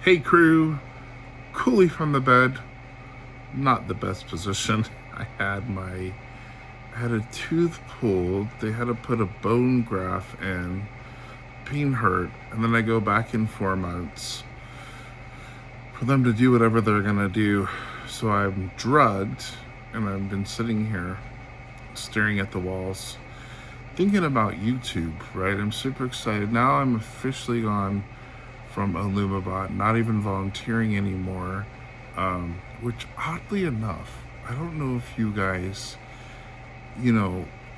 Hey crew, coolly from the bed. Not the best position. I had a tooth pulled. They had to put a bone graft in. Pain hurt, and then I go back in 4 months for them to do whatever they're gonna do. So I'm drugged, and I've been sitting here staring at the walls, thinking about YouTube. Right, I'm super excited now. I'm officially gone from Illumibot, not even volunteering anymore, which oddly enough, I don't know if you guys,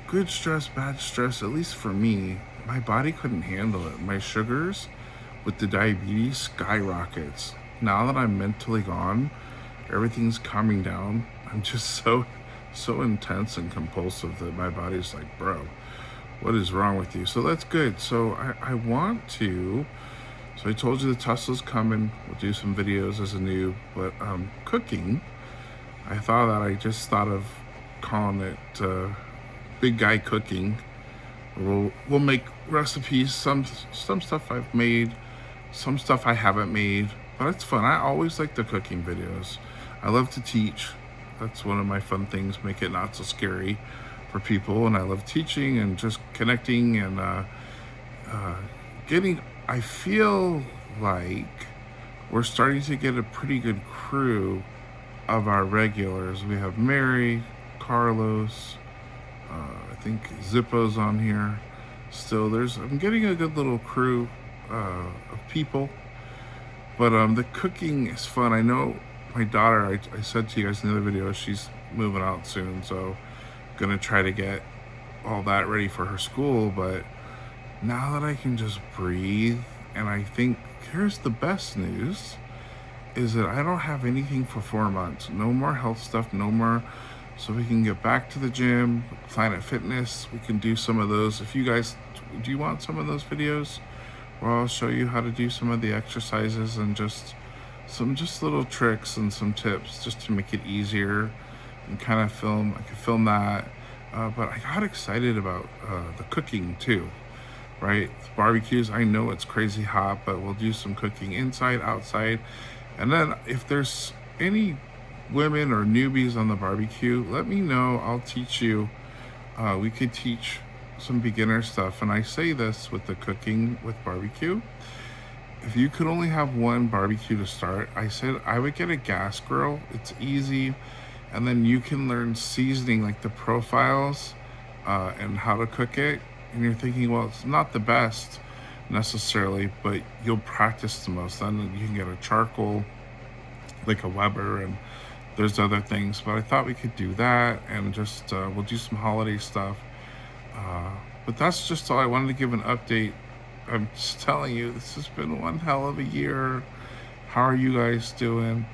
good stress, bad stress, at least for me, my body couldn't handle it. My sugars with the diabetes skyrockets. Now that I'm mentally gone, everything's calming down. I'm just so intense and compulsive that my body's like, bro, what is wrong with you? So that's good. So I want to so I told you the Tesla's coming. We'll do some videos as a noob, but cooking, I just thought of calling it Big Guy Cooking. We'll make recipes, some stuff I've made, some stuff I haven't made, but it's fun. I always like the cooking videos. I love to teach. That's one of my fun things, make it not so scary for people. And I love teaching and just connecting and getting, I feel like we're starting to get a pretty good crew of our regulars. We have Mary, Carlos, I think Zippo's on here still. I'm getting a good little crew of people, but the cooking is fun. I know my daughter, I said to you guys in the other video, she's moving out soon, so I'm gonna try to get all that ready for her school. But now that I can just breathe, and I think here's the best news, is that I don't have anything for 4 months. No more health stuff, no more. So we can get back to the gym, Planet Fitness. We can do some of those. If you guys, do you want some of those videos where I'll show you how to do some of the exercises and just little tricks and some tips just to make it easier and kind of I could film that. But I got excited about the cooking too. Right? Barbecues, I know it's crazy hot, but we'll do some cooking inside, outside. And then if there's any women or newbies on the barbecue, let me know. I'll teach you. We could teach some beginner stuff. And I say this with the cooking with barbecue. If you could only have one barbecue to start, I said I would get a gas grill. It's easy. And then you can learn seasoning, like the profiles and how to cook it. And you're thinking, well, it's not the best necessarily, but you'll practice the most. Then you can get a charcoal, like a Weber, and there's other things. But I thought we could do that, and just we'll do some holiday stuff. But that's just all. I wanted to give an update. I'm just telling you, this has been one hell of a year. How are you guys doing?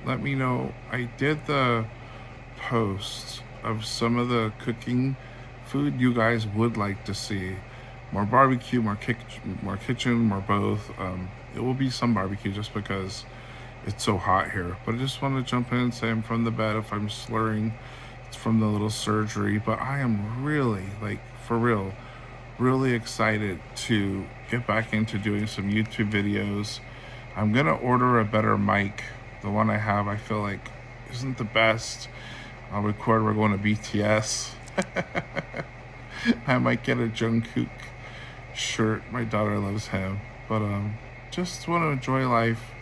Let me know. I did the post of some of the cooking food you guys would like to see. More barbecue, more kitchen, more both. It will be some barbecue just because it's so hot here. But I just want to jump in and say I'm from the bed. If I'm slurring, it's from the little surgery. But I am really, like, for real, really excited to get back into doing some YouTube videos. I'm gonna order a better mic. The one I have, I feel like isn't the best. I'll record, we're going to BTS. I might get a Jungkook shirt. My daughter loves him. But just want to enjoy life,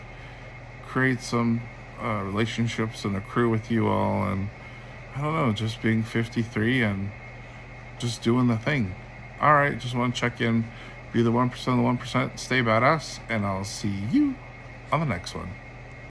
create some relationships and a crew with you all, and I don't know, just being 53 and just doing the thing. All right, just want to check in, be the 1% of the 1%, stay badass, and I'll see you on the next one.